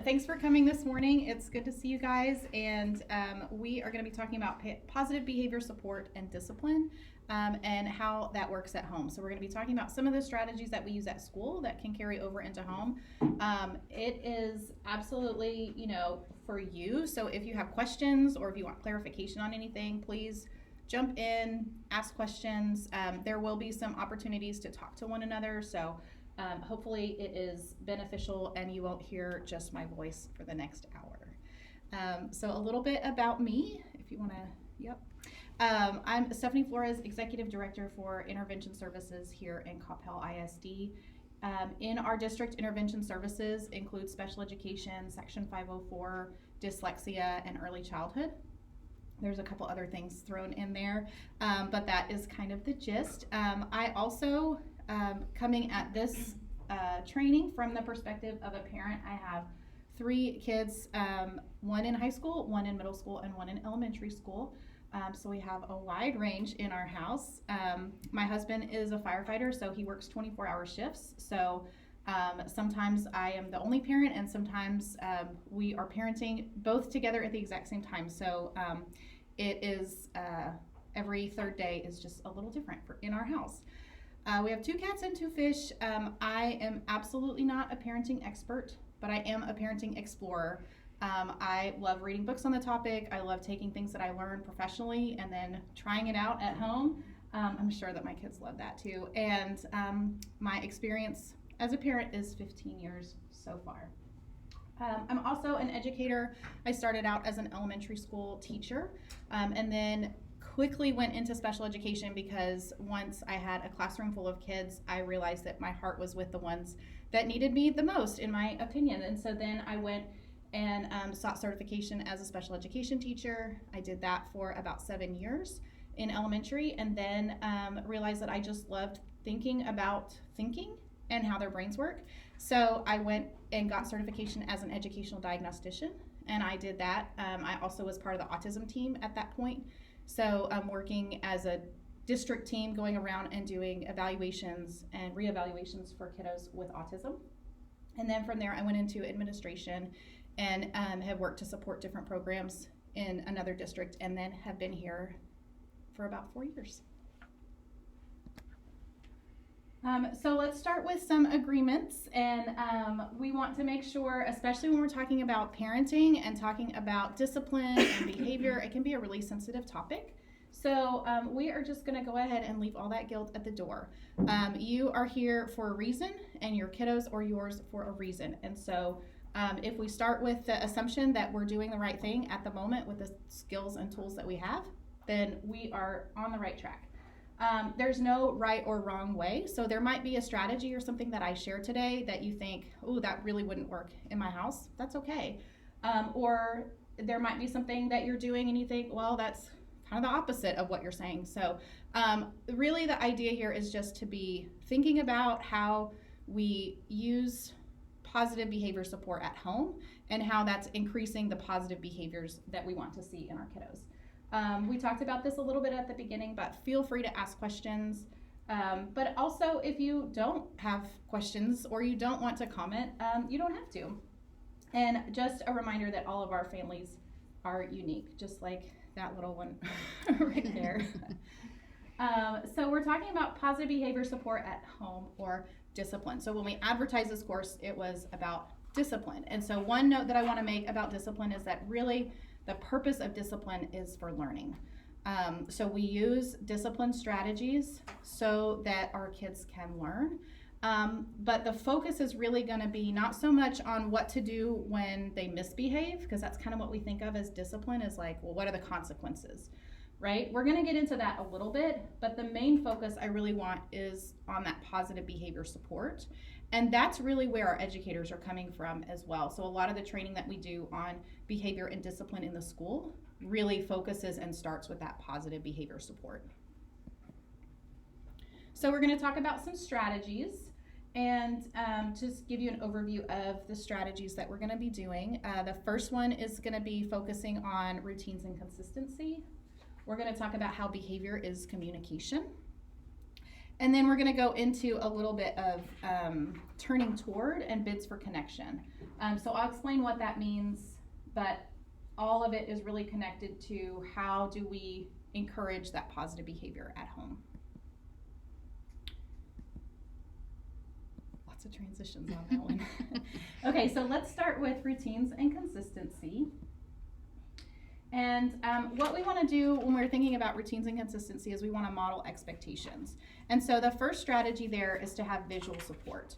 Thanks for coming this morning. It's good to see you guys, and we are going to be talking about positive behavior support and discipline, and how that works at home. So we're going to be talking about some of the strategies that we use at school that can carry over into home. It is absolutely, for you. So if you have questions or if you want clarification on anything, please jump in, ask questions. There will be some opportunities to talk to one another. So hopefully it is beneficial and you won't hear just my voice for the next hour. So a little bit about me, if you want to, I'm Stephanie Flores, Executive Director for Intervention Services here in Coppell ISD. In our district, intervention services include special education, Section 504, dyslexia, and early childhood. There's a couple other things thrown in there, but that is kind of the gist. I also, coming at this training from the perspective of a parent, I have 3 kids, one in high school, one in middle school, and one in elementary school. So we have a wide range in our house. My husband is a firefighter, so he works 24-hour shifts. So sometimes I am the only parent, and sometimes we are parenting both together at the exact same time. So it is every third day is just a little different in our house. We have 2 cats and 2 fish. I am absolutely not a parenting expert, but I am a parenting explorer. I love reading books on the topic. I love taking things that I learn professionally and then trying it out at home. I'm sure that my kids love that too. And my experience as a parent is 15 years so far. I'm also an educator. I started out as an elementary school teacher, and then quickly went into special education because once I had a classroom full of kids, I realized that my heart was with the ones that needed me the most, in my opinion. And so then I went and sought certification as a special education teacher. I did that for about 7 years in elementary, and then realized that I just loved thinking about thinking and how their brains work. So I went and got certification as an educational diagnostician, and I did that. I also was part of the autism team at that point. So I'm working as a district team, going around and doing evaluations and reevaluations for kiddos with autism. And then from there, I went into administration and have worked to support different programs in another district, and then have been here for about 4 years. So let's start with some agreements, and we want to make sure, especially when we're talking about parenting and talking about discipline and behavior, it can be a really sensitive topic. So we are just going to go ahead and leave all that guilt at the door. You are here for a reason, and your kiddos or yours for a reason. And so if we start with the assumption that we're doing the right thing at the moment with the skills and tools that we have, then we are on the right track. There's no right or wrong way. So there might be a strategy or something that I share today that you think, oh, that really wouldn't work in my house. That's okay. Or there might be something that you're doing and you think, well, that's kind of the opposite of what you're saying. So really the idea here is just to be thinking about how we use positive behavior support at home and how that's increasing the positive behaviors that we want to see in our kiddos. We talked about this a little bit at the beginning, but feel free to ask questions. But also, if you don't have questions or you don't want to comment, you don't have to. And just a reminder that all of our families are unique, just like that little one right there. So we're talking about positive behavior support at home, or discipline. So when we advertised this course, it was about discipline. And so one note that I want to make about discipline is that really the purpose of discipline is for learning. So we use discipline strategies so that our kids can learn. But the focus is really going to be not so much on what to do when they misbehave, because that's kind of what we think of as discipline, is like, well, what are the consequences, right? We're going to get into that a little bit, but the main focus I really want is on that positive behavior support. And that's really where our educators are coming from as well. So a lot of the training that we do on behavior and discipline in the school really focuses and starts with that positive behavior support. So we're going to talk about some strategies and just give you an overview of the strategies that we're going to be doing. The first one is going to be focusing on routines and consistency. We're going to talk about how behavior is communication. And then we're going to go into a little bit of turning toward and bids for connection. So I'll explain what that means, but all of it is really connected to how do we encourage that positive behavior at home. Lots of transitions on that one. Okay, so let's start with routines and consistency. And what we want to do when we're thinking about routines and consistency is we want to model expectations. And so the first strategy there is to have visual support.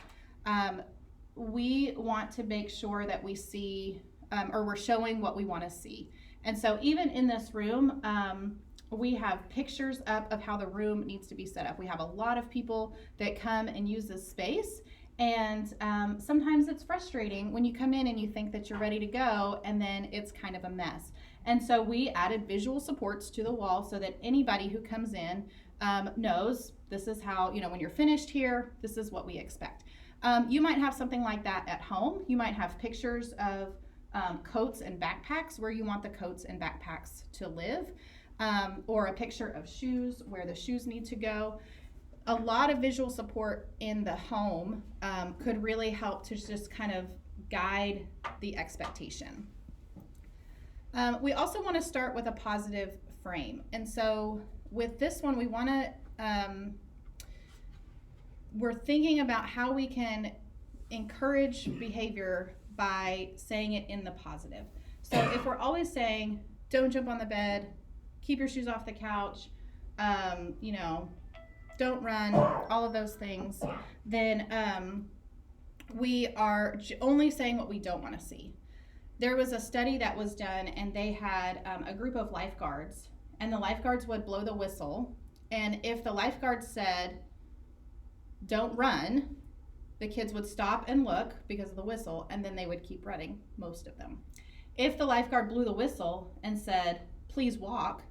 We want to make sure that we see or we're showing what we want to see. And so even in this room, we have pictures up of how the room needs to be set up. We have a lot of people that come and use this space. And sometimes it's frustrating when you come in and you think that you're ready to go and then it's kind of a mess. And so we added visual supports to the wall so that anybody who comes in knows this is how, when you're finished here, this is what we expect. You might have something like that at home. You might have pictures of coats and backpacks where you want the coats and backpacks to live, or a picture of shoes where the shoes need to go. A lot of visual support in the home could really help to just kind of guide the expectation. We also want to start with a positive frame. And so with this one, we want to, we're thinking about how we can encourage behavior by saying it in the positive. So if we're always saying, don't jump on the bed, keep your shoes off the couch, don't run, all of those things, then we are only saying what we don't want to see. There was a study that was done, and they had a group of lifeguards, and the lifeguards would blow the whistle, and if the lifeguard said, don't run, the kids would stop and look because of the whistle, and then they would keep running, most of them. If the lifeguard blew the whistle and said, please walk,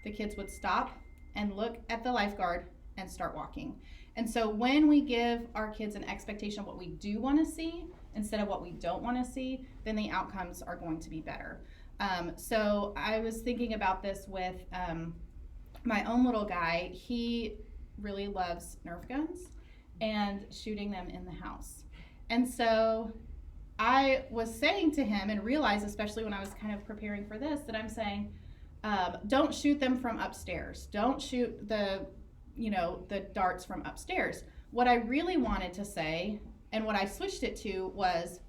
the kids would stop and look at the lifeguard and start walking. And so when we give our kids an expectation of what we do want to see instead of what we don't want to see, then the outcomes are going to be better. So I was thinking about this with my own little guy. He really loves Nerf guns and shooting them in the house. And so I was saying to him and realized, especially when I was kind of preparing for this, that I'm saying, don't shoot them from upstairs. Don't shoot the darts from upstairs. What I really wanted to say, and what I switched it to, was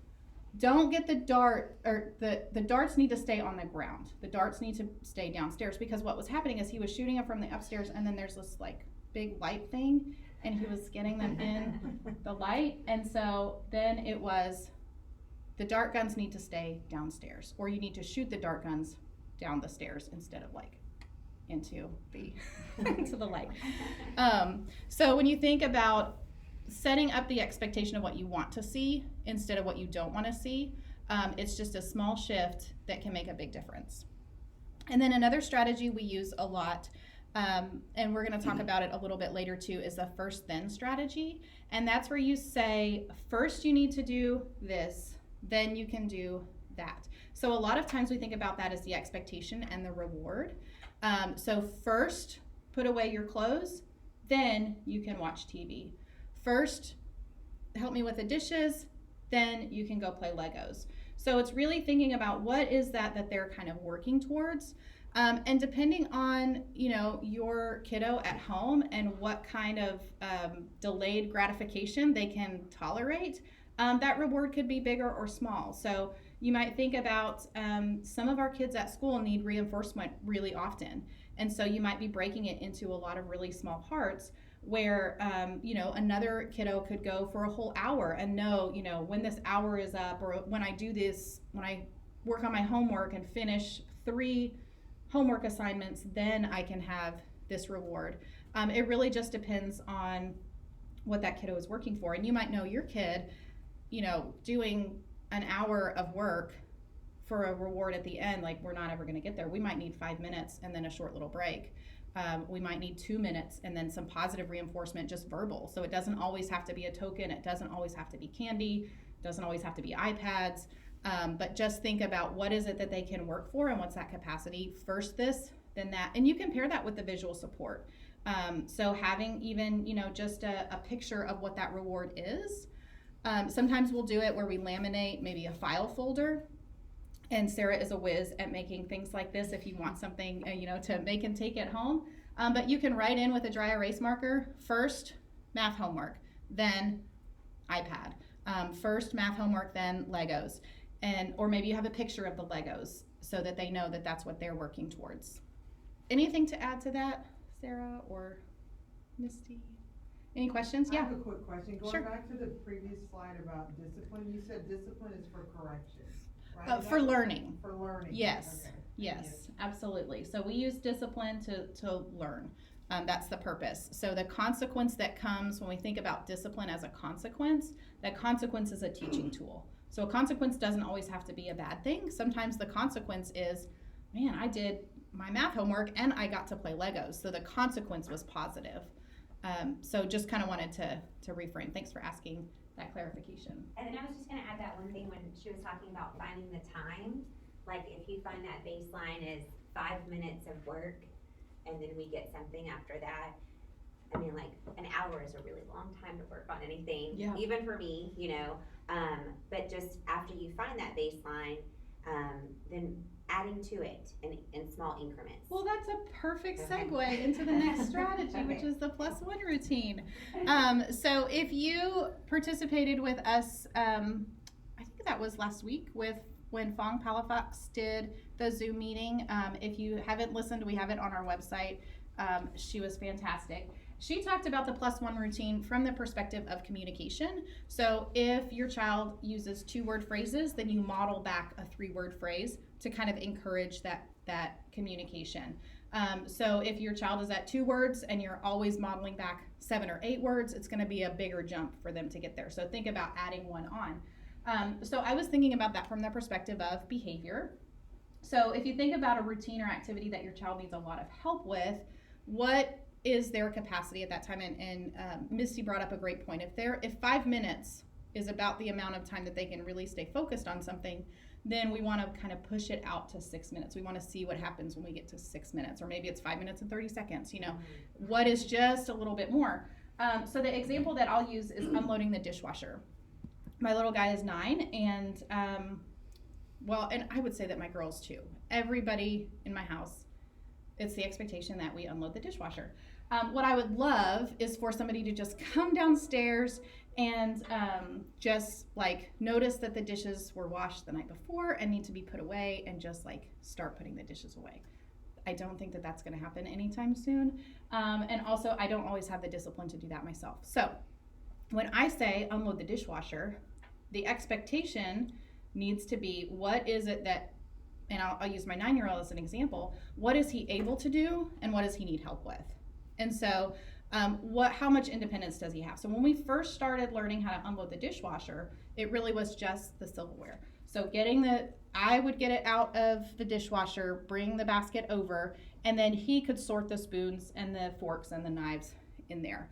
don't get the dart, or the darts need to stay on the ground. The darts need to stay downstairs, because what was happening is he was shooting them from the upstairs, and then there's this like big light thing, and he was getting them in the light. And so then it was, the dart guns need to stay downstairs, or you need to shoot the dart guns down the stairs instead of like into the into the light. So when you think about setting up the expectation of what you want to see instead of what you don't want to see, it's just a small shift that can make a big difference. And then another strategy we use a lot, and we're going to talk about it a little bit later too, is the first then strategy. And that's where you say, first you need to do this, then you can do that. So a lot of times we think about that as the expectation and the reward. So first, put away your clothes, then you can watch TV. First, help me with the dishes, then you can go play Legos. So it's really thinking about what is that they're kind of working towards. And depending on, your kiddo at home and what kind of delayed gratification they can tolerate, that reward could be bigger or small. So you might think about some of our kids at school need reinforcement really often. And so you might be breaking it into a lot of really small parts where, another kiddo could go for a whole hour and know, when this hour is up, or when I do this, when I work on my homework and finish 3 homework assignments, then I can have this reward. It really just depends on what that kiddo is working for. And you might know your kid, doing an hour of work for a reward at the end, like we're not ever going to get there. We might need 5 minutes and then a short little break. We might need 2 minutes and then some positive reinforcement, just verbal. So it doesn't always have to be a token. It doesn't always have to be candy. It doesn't always have to be iPads. But just think about what is it that they can work for and what's that capacity. First this, then that. And you can pair that with the visual support. So having even, just a picture of what that reward is, Sometimes we'll do it where we laminate maybe a file folder. And Sarah is a whiz at making things like this if you want something, to make and take at home. But you can write in with a dry erase marker, first math homework, then iPad. First math homework, then Legos. Or maybe you have a picture of the Legos so that they know that that's what they're working towards. Anything to add to that, Sarah or Misty? Any questions? I Yeah. have a quick question. Sure. Going back to the previous slide about discipline, you said discipline is for correction, right? For learning. For learning. Yes. Okay. Yes, absolutely. So we use discipline to learn. That's the purpose. So the consequence that comes when we think about discipline as a consequence, that consequence is a teaching tool. So a consequence doesn't always have to be a bad thing. Sometimes the consequence is, man, I did my math homework and I got to play Legos. So the consequence was positive. So just kind of wanted to reframe. Thanks for asking that clarification. And then I was just gonna add that one thing when she was talking about finding the time. Like if you find that baseline is 5 minutes of work and then we get something after that. I mean, like an hour is a really long time to work on anything, Yeah. even for me, but just after you find that baseline, then adding to it in small increments. Well, that's a perfect segue into the next strategy, which is the +1 routine. So if you participated with us, I think that was last week when Fong Palafox did the Zoom meeting. If you haven't listened, we have it on our website. She was fantastic. She talked about the +1 routine from the perspective of communication. So if your child uses 2-word phrases, then you model back a 3-word phrase to kind of encourage that communication. So if your child is at 2 words and you're always modeling back 7 or 8 words, it's going to be a bigger jump for them to get there. So think about adding one on. So I was thinking about that from the perspective of behavior. So if you think about a routine or activity that your child needs a lot of help with, what is their capacity at that time? And Misty brought up a great point. If 5 minutes is about the amount of time that they can really stay focused on something, then we want to kind of push it out to 6 minutes. We want to see what happens when we get to 6 minutes, or maybe it's 5 minutes and 30 seconds, what is just a little bit more. So the example that I'll use is unloading the dishwasher. My little guy is 9, and and I would say that my girls too. Everybody in my house, it's the expectation that we unload the dishwasher. What I would love is for somebody to just come downstairs and just like notice that the dishes were washed the night before and need to be put away, and just like start putting the dishes away. I don't think that that's going to happen anytime soon. And also, I don't always have the discipline to do that myself. So when I say unload the dishwasher, the expectation needs to be, what is it that, and I'll use my 9-year-old as an example, what is he able to do and what does he need help with? And so how much independence does he have? So when we first started learning how to unload the dishwasher, it really was just the silverware. So I would get it out of the dishwasher, bring the basket over, and then he could sort the spoons and the forks and the knives in there.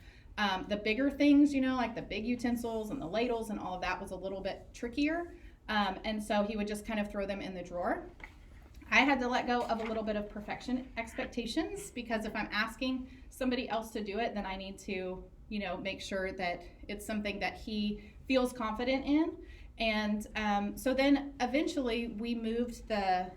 The bigger things, like the big utensils and the ladles and all of that was a little bit trickier. And so he would just kind of throw them in the drawer. I had to let go of a little bit of perfection expectations, because if I'm asking somebody else to do it, then I need to, make sure that it's something that he feels confident in. And so then eventually we moved the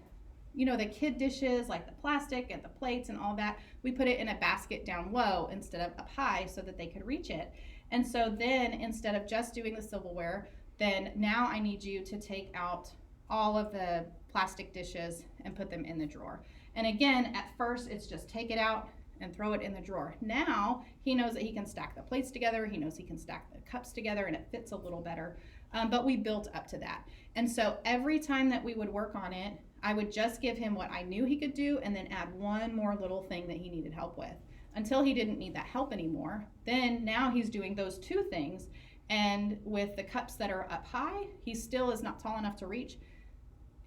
kid dishes, like the plastic and the plates and all that, we put it in a basket down low instead of up high so that they could reach it. And so then instead of just doing the silverware, then now I need you to take out all of the plastic dishes and put them in the drawer. And again, at first it's just take it out and throw it in the drawer. Now he knows that he can stack the plates together, he knows he can stack the cups together, and it fits a little better. But we built up to that. And so every time that we would work on it, I would just give him what I knew he could do and then add one more little thing that he needed help with until he didn't need that help anymore. Then now he's doing those 2 things. And with the cups that are up high, he still is not tall enough to reach.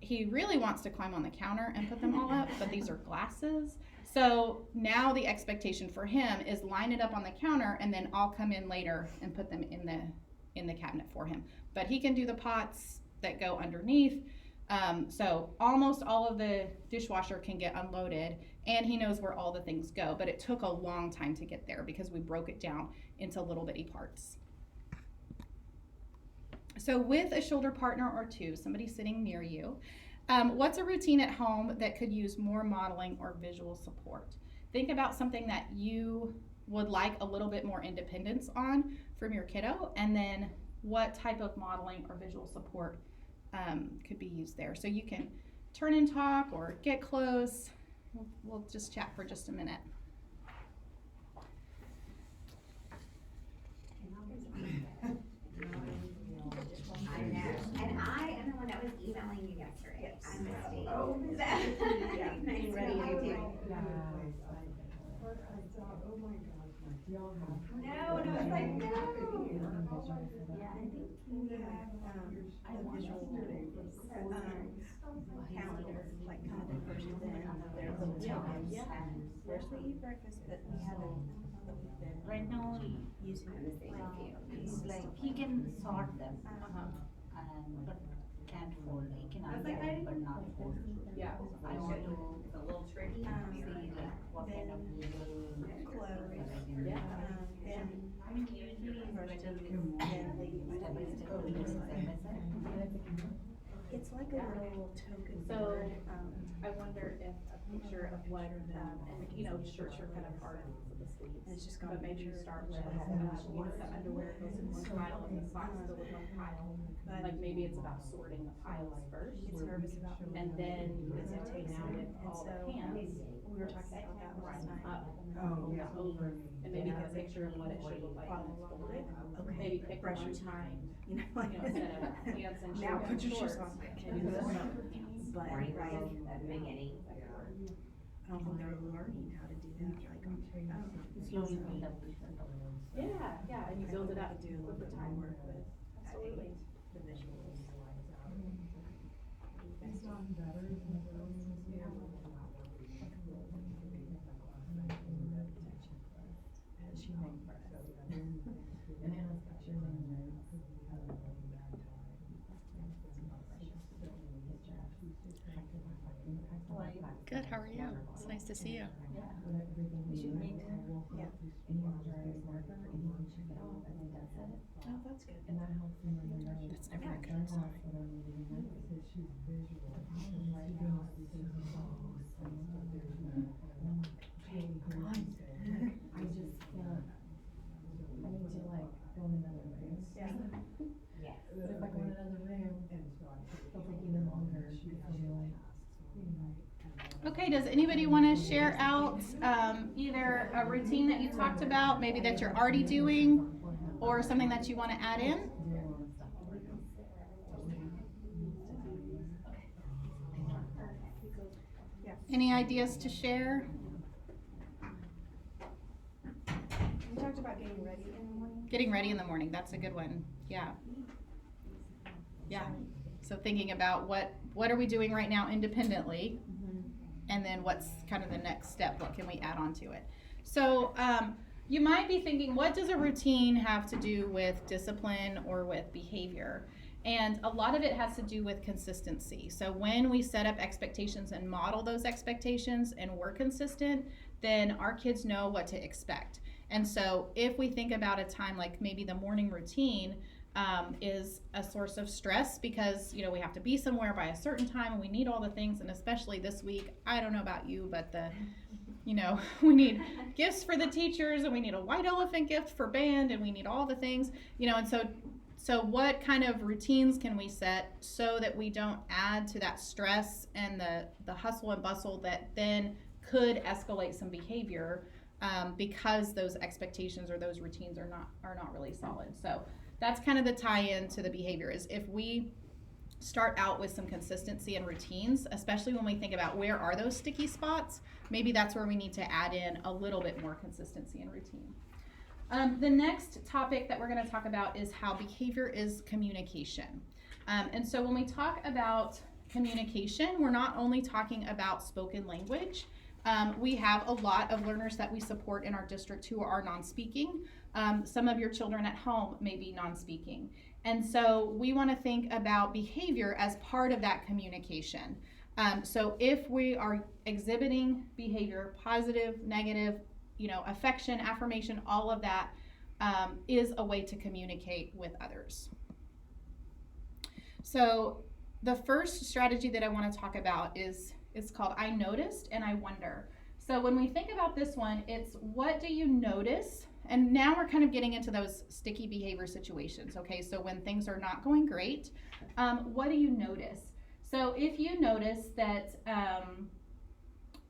He really wants to climb on the counter and put them all up, but these are glasses. So now the expectation for him is line it up on the counter, and then I'll come in later and put them in the cabinet for him. But he can do the pots that go underneath. So almost all of the dishwasher can get unloaded, and he knows where all the things go. But it took a long time to get there because we broke it down into little bitty parts. So with a shoulder partner or two, somebody sitting near you, what's a routine at home that could use more modeling or visual support? Think about something that you would like a little bit more independence on from your kiddo, and then what type of modeling or visual support could be used there. So you can turn and talk or get close. We'll just chat for just a minute. I know, and I am the one that was emailing you yesterday. I'm Misty. Oh, Yeah. Nice to ready meet you to too. Oh my gosh, like y'all have. No, it's like, no. Yeah, I think we have, the visual, calendar, like kind of the first event, their little times. First we eat breakfast, but we haven't, Right now, using, I'm the same as you. it's like, he can sort them, but can't fold, he can unfold, but not fold. Yeah. So I want to It's a little tricky. see like what kind of little. clothes, Yeah. then I mean, usually first better and to then the. step by step, step by step. It's like a little token So, board, I wonder if a picture of what, and you know, shirts are kind of hard for the sleeves. and it's just But gonna be. maybe start with, the underwear goes in one pile and the socks go in one pile. Like maybe it's about sorting the piles first. It's nervous about. And then it's a take out with And all the so, pants. we were talking about that last night. Up, Oh, yeah. over, and maybe get a picture of what it should look like when it's folded. Okay, Maybe pick brush one your teeth. time, You know, you like. know, instead of pants and Now shorts put your shoes shorts, on. maybe put some other pants. But, Morning right, roll at the beginning. I don't think they're learning how to do that, like, Slowly build up. Yeah, and you build it up Do a little over bit time. more work with Absolutely. the visuals. Good, how are you? It's nice to see you. We should meet. Yeah. Oh, that's good. It's never a good sign. I just can't, I need to like go in another room. Yeah. Yes. But if I go in another room, it'll take even longer because you're like. Okay, does anybody wanna share out, either a routine that you talked about, maybe that you're already doing, or something that you wanna add in? Any ideas to share? We talked about getting ready in the morning. Getting ready in the morning, that's a good one, yeah. Yeah, so thinking about what are we doing right now independently? And then what's kind of the next step, what can we add on to it? So, you might be thinking, what does a routine have to do with discipline or with behavior? And a lot of it has to do with consistency. So when we set up expectations and model those expectations and we're consistent, then our kids know what to expect. And so if we think about a time like maybe the morning routine is a source of stress because, you know, we have to be somewhere by a certain time and we need all the things, and especially this week, I don't know about you, but we need gifts for the teachers and we need a white elephant gift for band and we need all the things, and so what kind of routines can we set so that we don't add to that stress and the hustle and bustle that then could escalate some behavior because those expectations or those routines are not really solid. So that's kind of the tie-in to the behavior, is if we start out with some consistency and routines, especially when we think about where are those sticky spots, maybe that's where we need to add in a little bit more consistency and routine. The next topic that we're going to talk about is how behavior is communication. And so when we talk about communication, we're not only talking about spoken language. We have a lot of learners that we support in our district who are non-speaking. Some of your children at home may be non-speaking. And so we want to think about behavior as part of that communication. So if we are exhibiting behavior, positive, negative, affection, affirmation, all of that is a way to communicate with others. So the first strategy that I want to talk about is called I noticed and I wonder. So when we think about this one, it's what do you notice? And now we're kind of getting into those sticky behavior situations. Okay, so when things are not going great, what do you notice? So if you notice that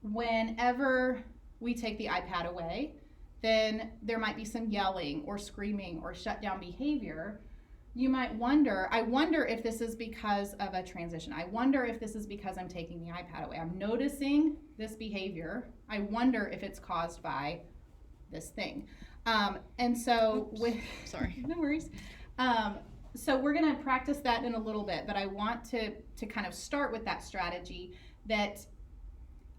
whenever we take the iPad away, then there might be some yelling or screaming or shut down behavior. You might wonder, I wonder if this is because of a transition. I wonder if this is because I'm taking the iPad away. I'm noticing this behavior. I wonder if it's caused by this thing. And so Sorry. no worries. So we're going to practice that in a little bit, but I want to kind of start with that strategy that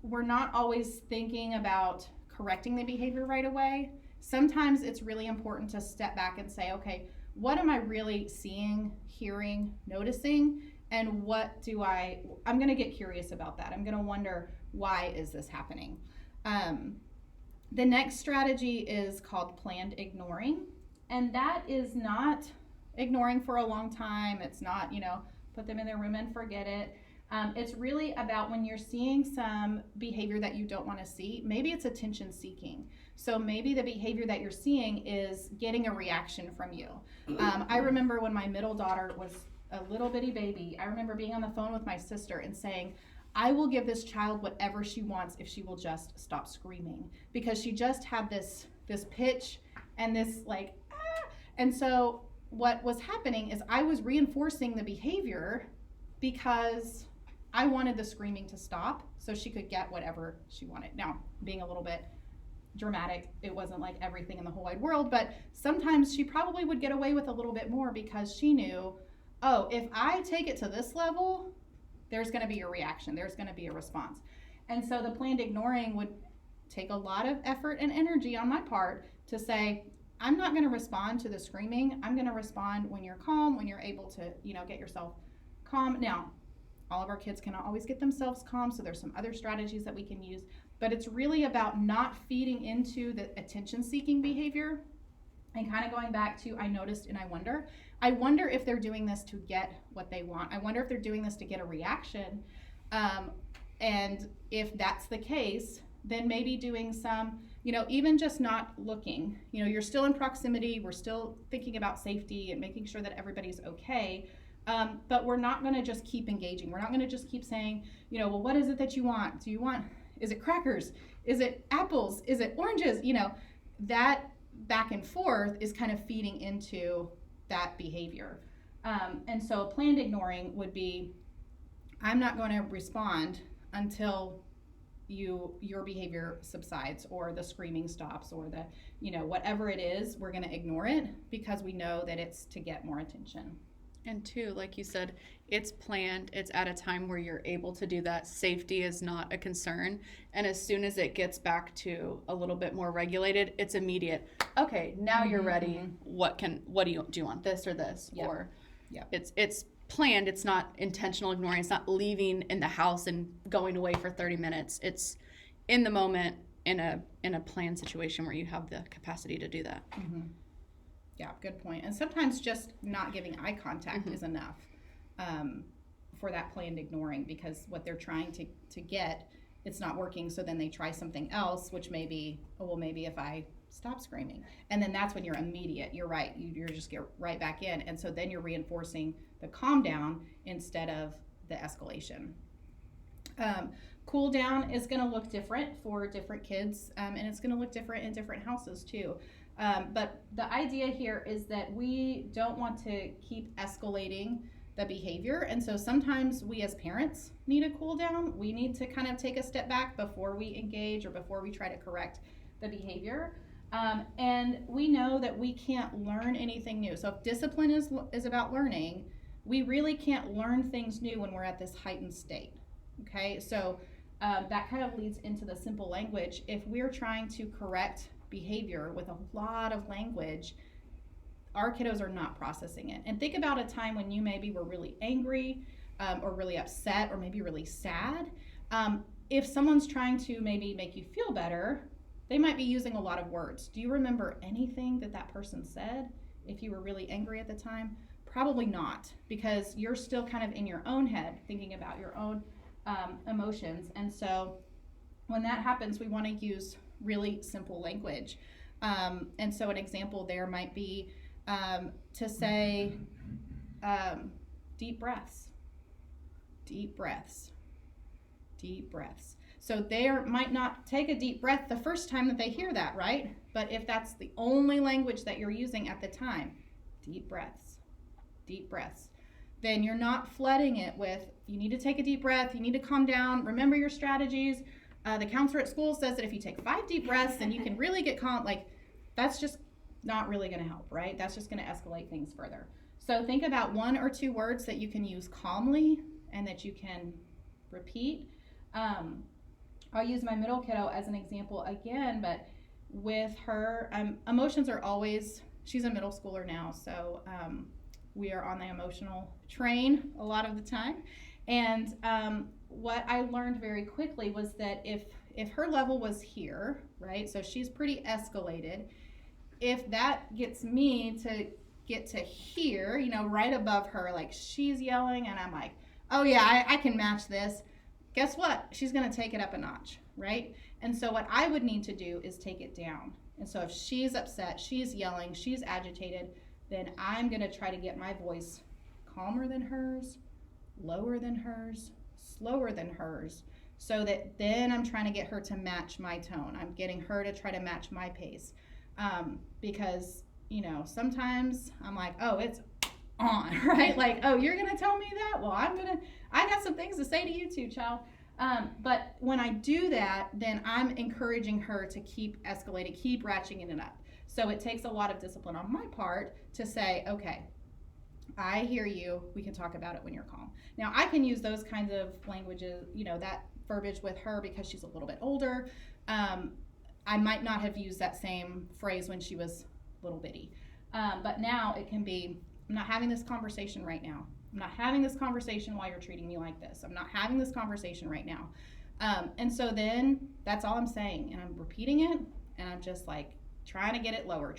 we're not always thinking about correcting the behavior right away. Sometimes it's really important to step back and say, okay, what am I really seeing, hearing, noticing, and I'm going to get curious about that. I'm going to wonder, why is this happening? The next strategy is called planned ignoring, and that is not ignoring for a long time. It's not, put them in their room and forget it. It's really about when you're seeing some behavior that you don't want to see. Maybe it's attention seeking. So maybe the behavior that you're seeing is getting a reaction from you. I remember when my middle daughter was a little bitty baby, I remember being on the phone with my sister and saying, I will give this child whatever she wants if she will just stop screaming, because she just had this pitch and this and so what was happening is I was reinforcing the behavior because I wanted the screaming to stop so she could get whatever she wanted. Now, being a little bit dramatic, it wasn't like everything in the whole wide world, but sometimes she probably would get away with a little bit more because she knew, oh, if I take it to this level, there's going to be a reaction, there's going to be a response. And so the planned ignoring would take a lot of effort and energy on my part to say, I'm not going to respond to the screaming. I'm going to respond when you're calm, when you're able to, get yourself calm. Now, all of our kids cannot always get themselves calm, so there's some other strategies that we can use, but it's really about not feeding into the attention-seeking behavior and kind of going back to I noticed and I wonder. I wonder if they're doing this to get what they want. I wonder if they're doing this to get a reaction. And if that's the case, then maybe doing some, even just not looking. You're still in proximity. We're still thinking about safety and making sure that everybody's okay. But we're not going to just keep engaging. We're not going to just keep saying, well, what is it that you want? Is it crackers? Is it apples? Is it oranges? That back and forth is kind of feeding into that behavior. And so a planned ignoring would be, I'm not going to respond until your behavior subsides or the screaming stops or the, whatever it is, we're going to ignore it because we know that it's to get more attention. And two, like you said, it's planned. It's at a time where you're able to do that. Safety is not a concern. And as soon as it gets back to a little bit more regulated, it's immediate. Okay, now you're ready. What do you want, this or this? Yep. Or Yep. It's planned. It's not intentional ignoring. It's not leaving in the house and going away for 30 minutes. It's in the moment in a planned situation where you have the capacity to do that. Mm-hmm. Yeah, good point. And sometimes just not giving eye contact is enough for that planned ignoring, because what they're trying to get, it's not working. So then they try something else, which may be, maybe if I stop screaming. And then that's when you're immediate. You're right. You're just get right back in. And so then you're reinforcing the calm down instead of the escalation. Cool down is going to look different for different kids, and it's going to look different in different houses too. But the idea here is that we don't want to keep escalating the behavior. And so sometimes we as parents need a cool down. We need to kind of take a step back before we engage or before we try to correct the behavior. And we know that we can't learn anything new. So if discipline is about learning, we really can't learn things new when we're at this heightened state. Okay, so that kind of leads into the simple language. If we're trying to correct behavior with a lot of language, our kiddos are not processing it. And think about a time when you maybe were really angry or really upset or maybe really sad. If someone's trying to maybe make you feel better, they might be using a lot of words. Do you remember anything that person said if you were really angry at the time? Probably not, because you're still kind of in your own head thinking about your own emotions. And so when that happens, we want to use really simple language. And so an example there might be to say deep breaths, deep breaths, deep breaths. So they might not take a deep breath the first time that they hear that, right? But if that's the only language that you're using at the time, deep breaths, then you're not flooding it with, you need to take a deep breath, you need to calm down, remember your strategies. The counselor at school says that if you take 5 deep breaths, then you can really get calm. Like, that's just not really going to help, right? That's just going to escalate things further. So think about 1 or 2 words that you can use calmly and that you can repeat. I'll use my middle kiddo as an example again, but with her, emotions are always, she's a middle schooler now, so we are on the emotional train a lot of the time. And what I learned very quickly was that if her level was here, right, so she's pretty escalated, if that gets me to get to here, you know, right above her, like she's yelling and I'm like, oh yeah, I can match this. Guess what? She's going to take it up a notch, right? And so what I would need to do is take it down. And so if she's upset, she's yelling, she's agitated, then I'm going to try to get my voice calmer than hers, lower than hers, slower than hers, so that then I'm trying to get her to match my tone. I'm getting her to try to match my pace. Because, you know, sometimes I'm like, oh, it's on, right? Like, oh, you're going to tell me that? Well, I got some things to say to you too, child. But when I do that, then I'm encouraging her to keep escalating, keep ratcheting it up. So it takes a lot of discipline on my part to say, okay, I hear you. We can talk about it when you're calm. Now, I can use those kinds of languages, you know, that verbiage with her because she's a little bit older. I might not have used that same phrase when she was little bitty. But now it can be, I'm not having this conversation right now. I'm not having this conversation while you're treating me like this. I'm not having this conversation right now. And so then that's all I'm saying. And I'm repeating it. And I'm just like trying to get it lower.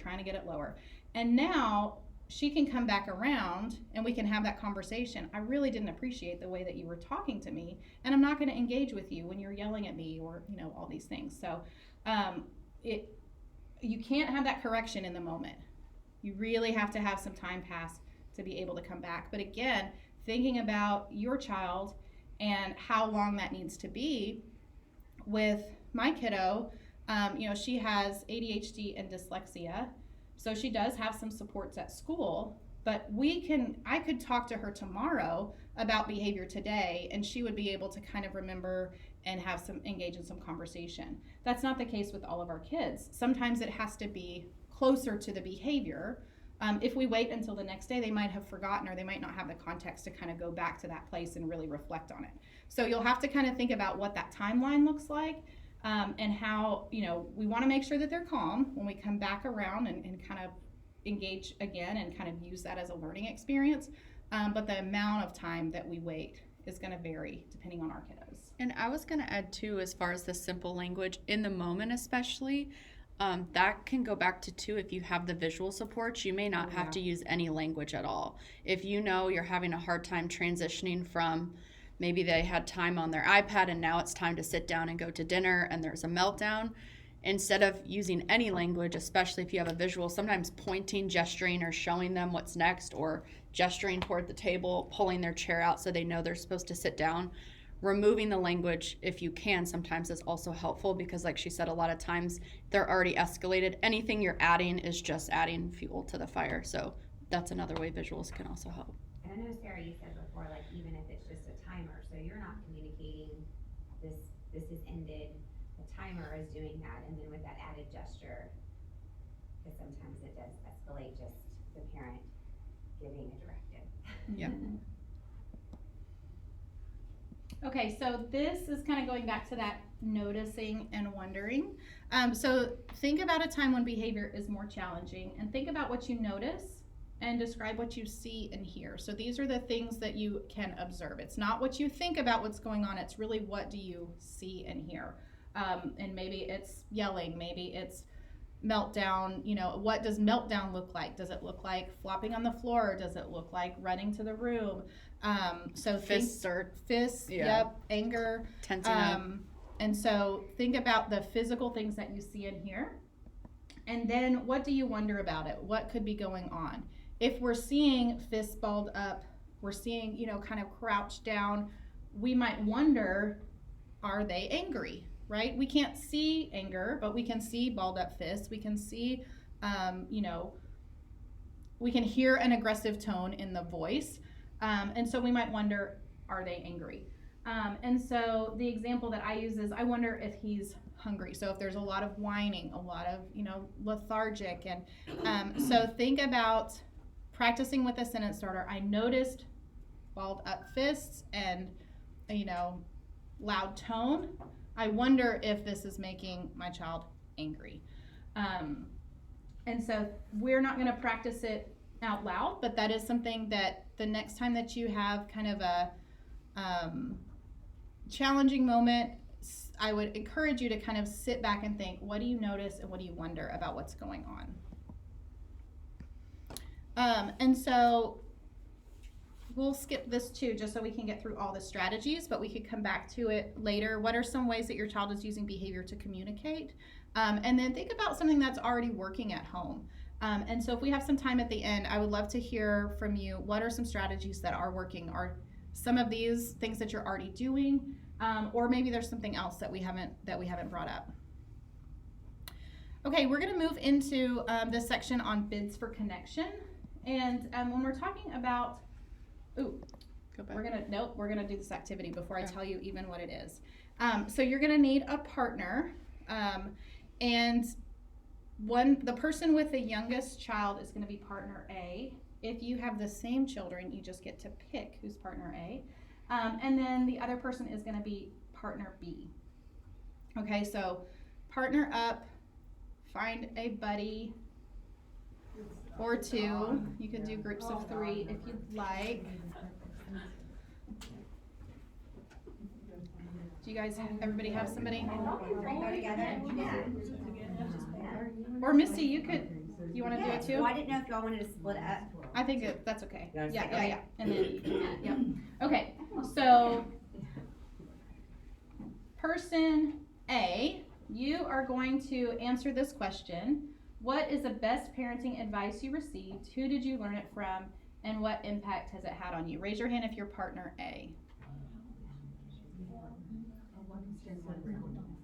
And now she can come back around and we can have that conversation. I really didn't appreciate the way that you were talking to me. And I'm not going to engage with you when you're yelling at me or, you know, all these things. So you can't have that correction in the moment. You really have to have some time pass to be able to come back. But again, thinking about your child and how long that needs to be. With my kiddo, you know, she has ADHD and dyslexia, so she does have some supports at school, but I could talk to her tomorrow about behavior today and she would be able to kind of remember and engage in some conversation. That's not the case with all of our kids. Sometimes it has to be closer to the behavior. If we wait until the next day, they might have forgotten or they might not have the context to kind of go back to that place and really reflect on it. So you'll have to kind of think about what that timeline looks like and how, you know, we want to make sure that they're calm when we come back around and kind of engage again and kind of use that as a learning experience. But the amount of time that we wait is going to vary depending on our kiddos. And I was going to add too, as far as the simple language in the moment, especially, that can go back to too, if you have the visual supports, you may not have to use any language at all. If you know you're having a hard time transitioning from maybe they had time on their iPad and now it's time to sit down and go to dinner and there's a meltdown, instead of using any language, especially if you have a visual, sometimes pointing, gesturing, or showing them what's next, or gesturing toward the table, pulling their chair out so they know they're supposed to sit down. Removing the language, if you can, sometimes is also helpful because, like she said, a lot of times they're already escalated. Anything you're adding is just adding fuel to the fire. So that's another way visuals can also help. And I know, Sarah, you said before, like, even if it's just a timer, so you're not communicating this is ended, the timer is doing that, and then with that added gesture, because sometimes it does escalate, just the parent giving a directive. Yep. Okay, so this is kind of going back to that noticing and wondering. So think about a time when behavior is more challenging and think about what you notice and describe what you see and hear. So these are the things that you can observe. It's not what you think about what's going on, it's really what do you see and hear. And maybe it's yelling, maybe it's meltdown, what does meltdown look like? Does it look like flopping on the floor? Does it look like running to the room? So Fists or fists, yeah. yep, anger. tensing up. And so think about the physical things that you see in here. And then what do you wonder about it? What could be going on? If we're seeing fists balled up, we're seeing, kind of crouched down, we might wonder, are they angry, right? We can't see anger, but we can see balled up fists. We can see, we can hear an aggressive tone in the voice. And so we might wonder, are they angry? And so the example that I use is, I wonder if he's hungry. So if there's a lot of whining, a lot of, lethargic. And so think about practicing with a sentence starter. I noticed balled up fists and, loud tone. I wonder if this is making my child angry. And so we're not going to practice it out loud, but that is something that the next time that you have kind of a challenging moment, I would encourage you to kind of sit back and think, what do you notice and what do you wonder about what's going on? And so we'll skip this too, just so we can get through all the strategies, but we could come back to it later. What are some ways that your child is using behavior to communicate? And then think about something that's already working at home. And so if we have some time at the end, I would love to hear from you. What are some strategies that are working? Are some of these things that you're already doing? Or maybe there's something else that we haven't brought up. Okay, we're going to move into this section on bids for connection. And when we're talking about, we're gonna do this activity before I tell you even what it is. So you're gonna need a partner, and the person with the youngest child is gonna be partner A. If you have the same children, you just get to pick who's partner A, and then the other person is gonna be partner B. Okay, so partner up, find a buddy or two. You can do groups of 3 if you'd like. Do you guys, everybody have somebody? Or Misty, you want to do it too? Well, I didn't know if y'all wanted to split up. I think that's okay. You wanna Yeah. split up? And then, yeah. Okay, so person A, you are going to answer this question. What is the best parenting advice you received? Who did you learn it from? And what impact has it had on you? Raise your hand if you're partner A.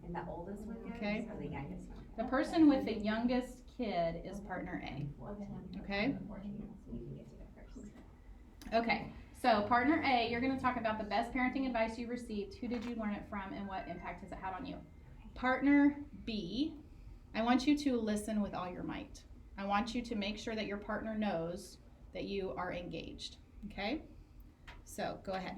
And the oldest one goes, Okay. or the youngest one? The person with the youngest kid is partner A. Okay? Okay, so partner A, you're going to talk about the best parenting advice you received, who did you learn it from, and what impact has it had on you. Partner B, I want you to listen with all your might. I want you to make sure that your partner knows that you are engaged. Okay? So go ahead.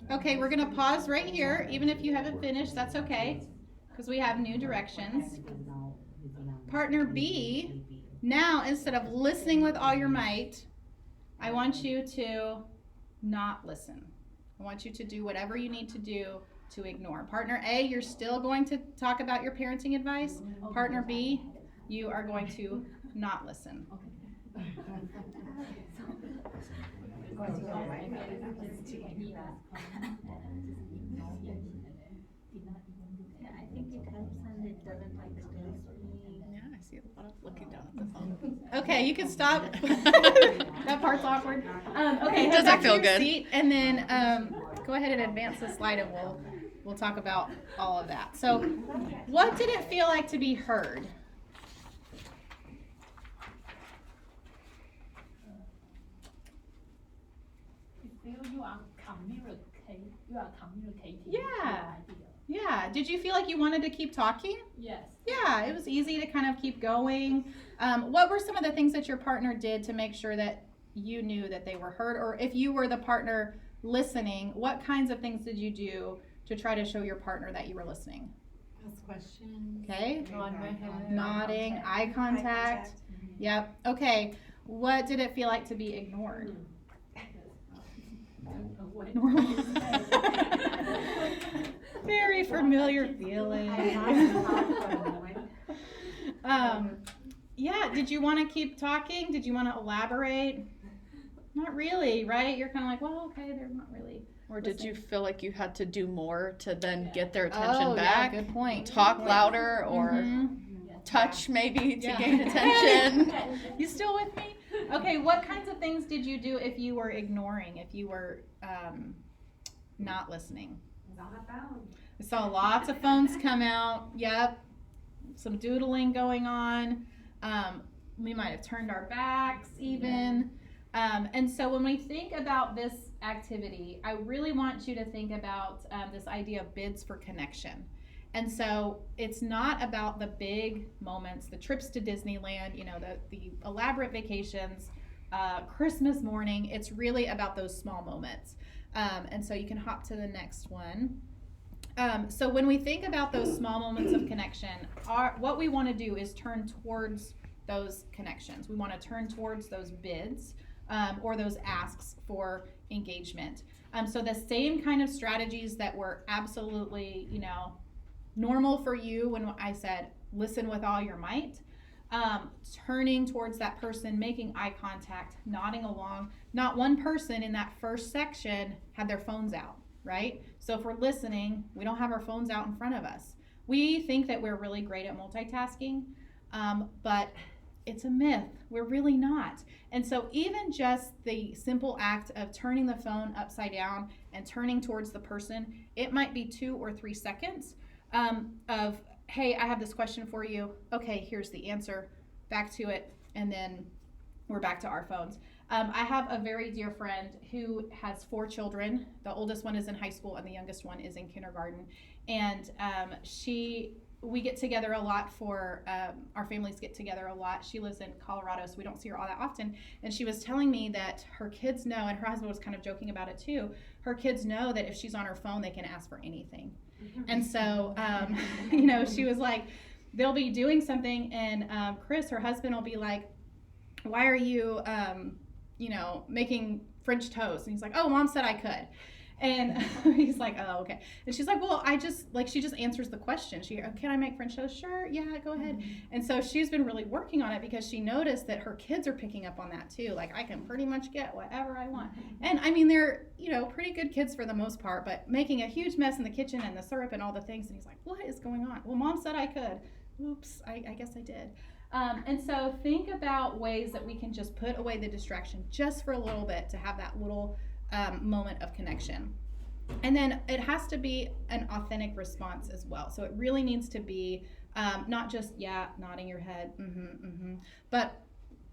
Okay, we're gonna pause right here. Even if you haven't finished, that's okay, because we have new directions. Partner B, now instead of listening with all your might, I want you to not listen. I want you to do whatever you need to do to ignore. Partner A, you're still going to talk about your parenting advice. Partner B, you are going to not listen. I think it helps and it doesn't like stress me. Yeah, I see a lot of looking down at the phone. Okay, you can stop. That part's awkward. Okay, head Doesn't back to feel your good. seat, and then go ahead and advance the slide, and we'll talk about all of that. So, what did it feel like to be heard? You feel you are communicating. Yeah. your idea. Yeah. Did you feel like you wanted to keep talking? Yes. Yeah, it was easy to kind of keep going. What were some of the things that your partner did to make sure that you knew that they were heard? Or if you were the partner listening, what kinds of things did you do to try to show your partner that you were listening? Ask questions. Okay. Nod my head. Nodding, eye contact. Yep. Okay. What did it feel like to be ignored? Normal. Very familiar feeling. Yeah, did you want to keep talking? Did you want to elaborate? Not really, right? You're kind of like, well, okay, they're not really. Or did you feel like you had to do more to then get their Oh, attention back? yeah, good point. Talk Good point. louder or Mhm. touch maybe to Yeah. gain attention? You still with me? Okay, what kinds of things did you do if you were ignoring, if you were not listening? I saw lots of phones come out. Yep. Some doodling going on. We might have turned our backs even. And so when we think about this activity, I really want you to think about this idea of bids for connection. And so it's not about the big moments, the trips to Disneyland, the elaborate vacations, Christmas morning. It's really about those small moments. And so you can hop to the next one. So when we think about those small moments of connection, what we want to do is turn towards those connections. We want to turn towards those bids or those asks for engagement. So the same kind of strategies that were absolutely, normal for you when I said listen with all your might, turning towards that person, making eye contact, nodding along. Not one person in that first section had their phones out, right? So if we're listening, we don't have our phones out in front of us. We think that we're really great at multitasking, but it's a myth. We're really not. And so even just the simple act of turning the phone upside down and turning towards the person, it might be 2 or 3 seconds of, hey, I have this question for you. Okay, here's the answer. Back to it. And then we're back to our phones. I have a very dear friend who has 4 children. The oldest one is in high school and the youngest one is in kindergarten. And we get together a lot for, our families get together a lot. She lives in Colorado, so we don't see her all that often. And she was telling me that her kids know, and her husband was kind of joking about it too, her kids know that if she's on her phone, they can ask for anything. And so, she was like, they'll be doing something and Chris, her husband, will be like, why are you, making French toast? And he's like, oh, Mom said I could. And he's like, oh, okay. And she's like, well, she just answers the question. Can I make French toast? Sure, yeah, go ahead. Mm-hmm. And so she's been really working on it because she noticed that her kids are picking up on that too. Like, I can pretty much get whatever I want. And I mean, they're, pretty good kids for the most part, but making a huge mess in the kitchen and the syrup and all the things. And he's like, what is going on? Well, Mom said I could. Oops, I guess I did. And so think about ways that we can just put away the distraction just for a little bit to have that little moment of connection. And then it has to be an authentic response as well. So it really needs to be not just, yeah, nodding your head, but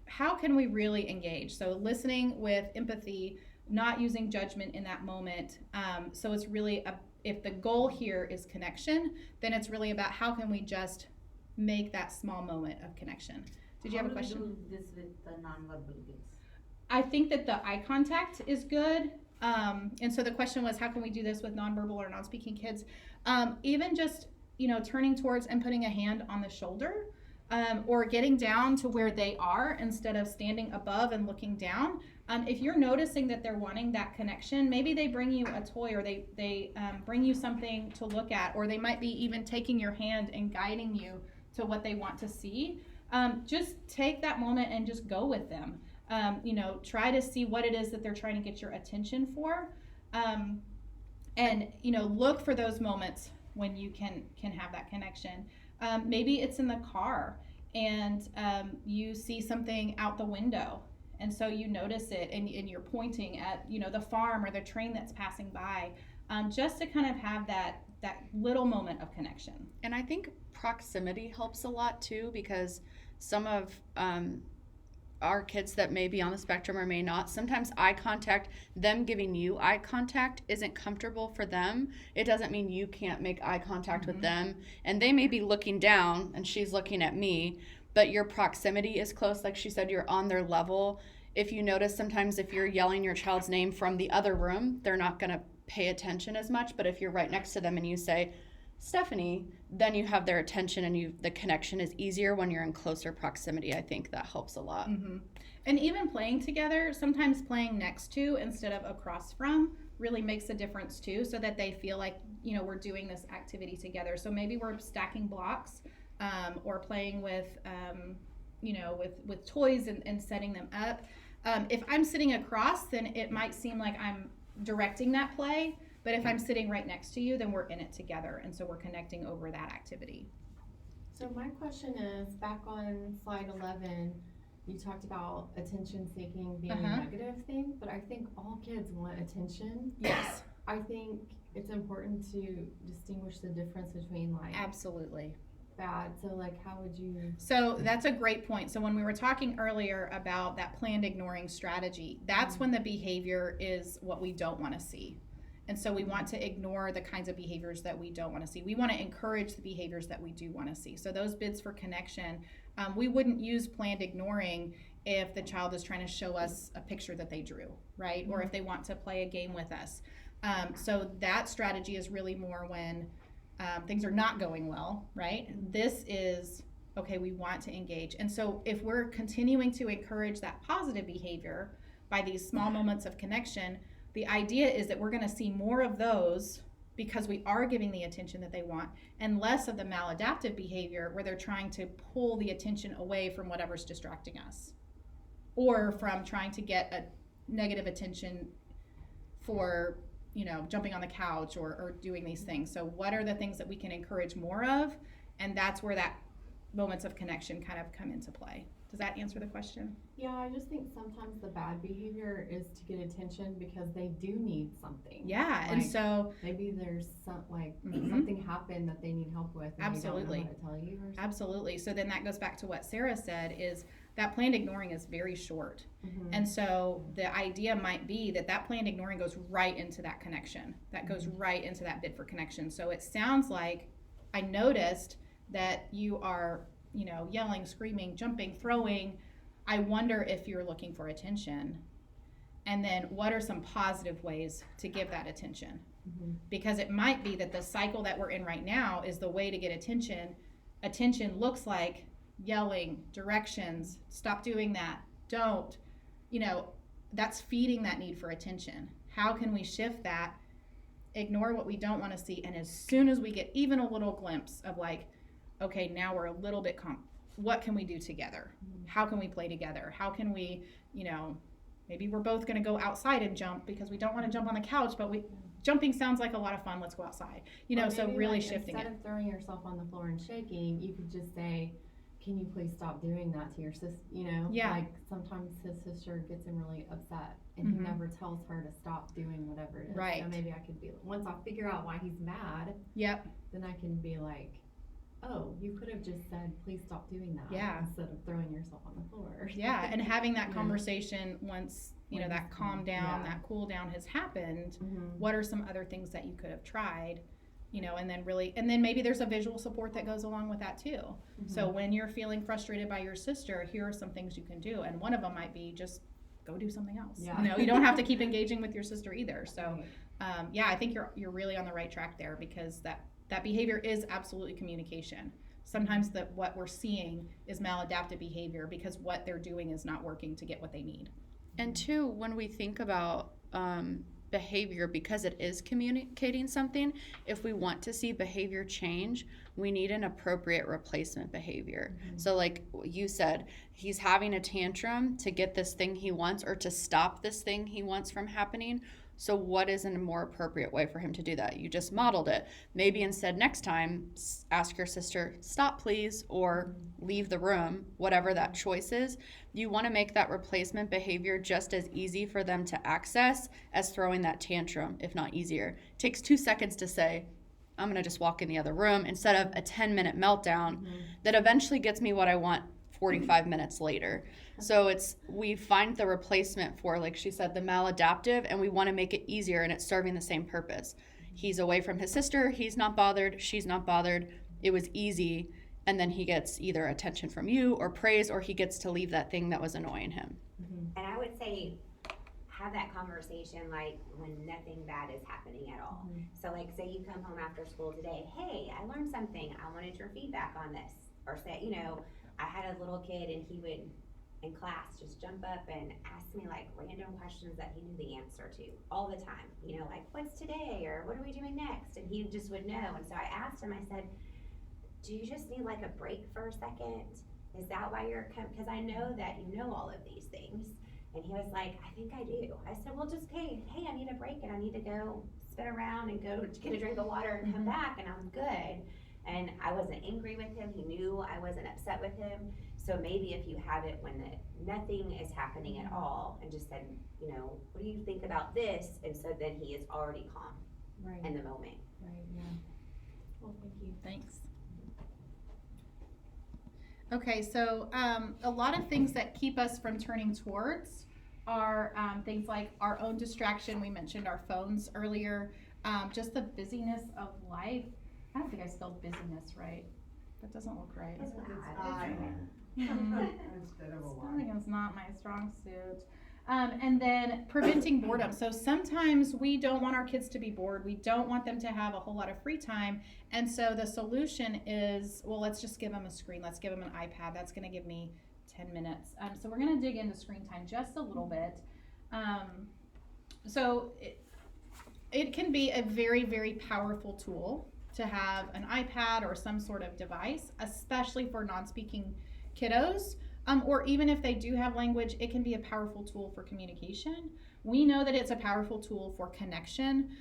how can we really engage? So listening with empathy, not using judgment in that moment. So it's really, if the goal here is connection, then it's really about how can we just make that small moment of connection. Did you have a question? How do we do this with the nonverbal cues? I think that the eye contact is good. And so the question was, how can we do this with nonverbal or non-speaking kids? Even just, turning towards and putting a hand on the shoulder, or getting down to where they are instead of standing above and looking down. If you're noticing that they're wanting that connection, maybe they bring you a toy or they bring you something to look at, or they might be even taking your hand and guiding you to what they want to see. Just take that moment and just go with them. Try to see what it is that they're trying to get your attention for. And look for those moments when you can have that connection. Maybe it's in the car and you see something out the window. And so you notice it and you're pointing at, the farm or the train that's passing by, just to kind of have that little moment of connection. And I think proximity helps a lot too, because some of our kids that may be on the spectrum or may not, sometimes eye contact, them giving you eye contact isn't comfortable for them. It doesn't mean you can't make eye contact with them. And they may be looking down and she's looking at me, but your proximity is close. Like she said, you're on their level. if you notice sometimes if you're yelling your child's name from the other room, they're not going to pay attention as much. But if you're right next to them and you say, Stephanie, then you have their attention and the connection is easier when you're in closer proximity. I think that helps a lot. Mm-hmm. And even playing together, sometimes playing next to instead of across from really makes a difference too, so that they feel like, you know, we're doing this activity together. So maybe we're stacking blocks or playing with, you know, with toys and setting them up. If I'm sitting across, then it might seem like I'm directing that play. But if I'm sitting right next to you, then we're in it together. And so we're connecting over that activity. So my question is, back on slide 11, you talked about attention seeking being a negative thing, but I think all kids want attention. Yes. I think it's important to distinguish the difference between like Absolutely. bad. So like, how would you? So that's a great point. So when we were talking earlier about that planned ignoring strategy, that's when the behavior is what we don't want to see. And so we want to ignore the kinds of behaviors that we don't want to see. We want to encourage the behaviors that we do want to see. So those bids for connection, we wouldn't use planned ignoring if the child is trying to show us a picture that they drew, right? Or if they want to play a game with us. So that strategy is really more when things are not going well, right? This is, okay, we want to engage. And so if we're continuing to encourage that positive behavior by these small moments of connection, the idea is that we're going to see more of those because we are giving the attention that they want, and less of the maladaptive behavior where they're trying to pull the attention away from whatever's distracting us, or from trying to get a negative attention for, you know, jumping on the couch or doing these things. So what are the things that we can encourage more of? And that's where that moments of connection kind of come into play. Does that answer the question? Yeah, I just think sometimes the bad behavior is to get attention because they do need something. Yeah, and Like, so maybe there's something happened that they need help with and Absolutely. they don't know how to tell you or something. absolutely. So then that goes back to what Sarah said, is that planned ignoring is very short. Mhm. And so the idea might be that that planned ignoring goes right into that connection. That goes right into that bid for connection. So it sounds like I noticed that you are, you know, yelling, screaming, jumping, throwing. I wonder if you're looking for attention. And then what are some positive ways to give that attention? Mhm. Because it might be that the cycle that we're in right now is the way to get attention. Attention looks like yelling, directions, stop doing that, don't. You know, that's feeding that need for attention. How can we shift that, ignore what we don't want to see, and as soon as we get even a little glimpse of like, okay, now we're a little bit what can we do together? How can we play together? How can we, you know, maybe we're both going to go outside and jump because we don't want to jump on the couch, but jumping sounds like a lot of fun. Let's go outside. You know, Or so maybe, really like, shifting it. Instead of throwing yourself on the floor and shaking, you could just say, can you please stop doing that to your sister? You know, Yeah. like sometimes his sister gets him really upset and Mhm. he never tells her to stop doing whatever it is. Right. So maybe I could be, once I figure out why he's mad, Yep. then I can be like, oh, you could have just said, please stop doing that. Yeah. Instead of throwing yourself on the floor. Yeah, and having that Yeah. conversation once, you know, When that he's calm calm, down, yeah. that cool down has happened. Mhm. What are some other things that you could have tried? You know, and then maybe there's a visual support that goes along with that too. So when you're feeling frustrated by your sister, here are some things you can do. And one of them might be just go do something else. Yeah. You know, you don't have to keep engaging with your sister either. So Right. yeah, I think you're really on the right track there, because that behavior is absolutely communication. Sometimes what we're seeing is maladaptive behavior because what they're doing is not working to get what they need. And two, when we think about behavior, because it is communicating something, if we want to see behavior change, we need an appropriate replacement behavior. So like you said, he's having a tantrum to get this thing he wants or to stop this thing he wants from happening. So what is a more appropriate way for him to do that? You just modeled it. Maybe instead next time, ask your sister, stop please, or leave the room, whatever that choice is. You want to make that replacement behavior just as easy for them to access as throwing that tantrum, if not easier. It takes 2 seconds to say, I'm going to just walk in the other room, instead of a 10-minute meltdown that eventually gets me what I want 45 minutes later. So we find the replacement for, like she said, the maladaptive, and we want to make it easier, and it's serving the same purpose. He's away from his sister, he's not bothered, she's not bothered, it was easy, and then he gets either attention from you or praise, or he gets to leave that thing that was annoying him. And I would say, have that conversation like when nothing bad is happening at all. So like, say you come home after school today, hey, I learned something, I wanted your feedback on this. Or say, you know, I had a little kid and he would, in class, just jump up and ask me like random questions that he knew the answer to all the time. You know, like, what's today, or what are we doing next? And he just would know. And so I asked him, I said, do you just need like a break for a second? Is that why you're because I know that you know all of these things. And he was like, I think I do. I said, well, just, hey, I need a break and I need to go spin around and go to get a drink of water and come back and I'm good. And I wasn't angry with him. He knew I wasn't upset with him. So maybe if you have it when nothing is happening at all and just said, you know, what do you think about this? And so then he is already calm Right, in the moment. right, yeah. Well, thank you. Thanks. Okay, so a lot of things that keep us from turning towards are things like our own distraction. We mentioned our phones earlier. Just the busyness of life. I don't think I spelled busyness right. That doesn't look right. It's It's not. I Mhm. instead of a Y. Spelling is not my strong suit. And then preventing boredom. So sometimes we don't want our kids to be bored. We don't want them to have a whole lot of free time. And so the solution is, well, let's just give them a screen. Let's give them an iPad. That's going to give me 10 minutes. So we're going to dig into screen time just a little bit. So it can be a very, very powerful tool to have an iPad or some sort of device, especially for non-speaking kiddos. Or even if they do have language, it can be a powerful tool for communication. We know that it's a powerful tool for connection.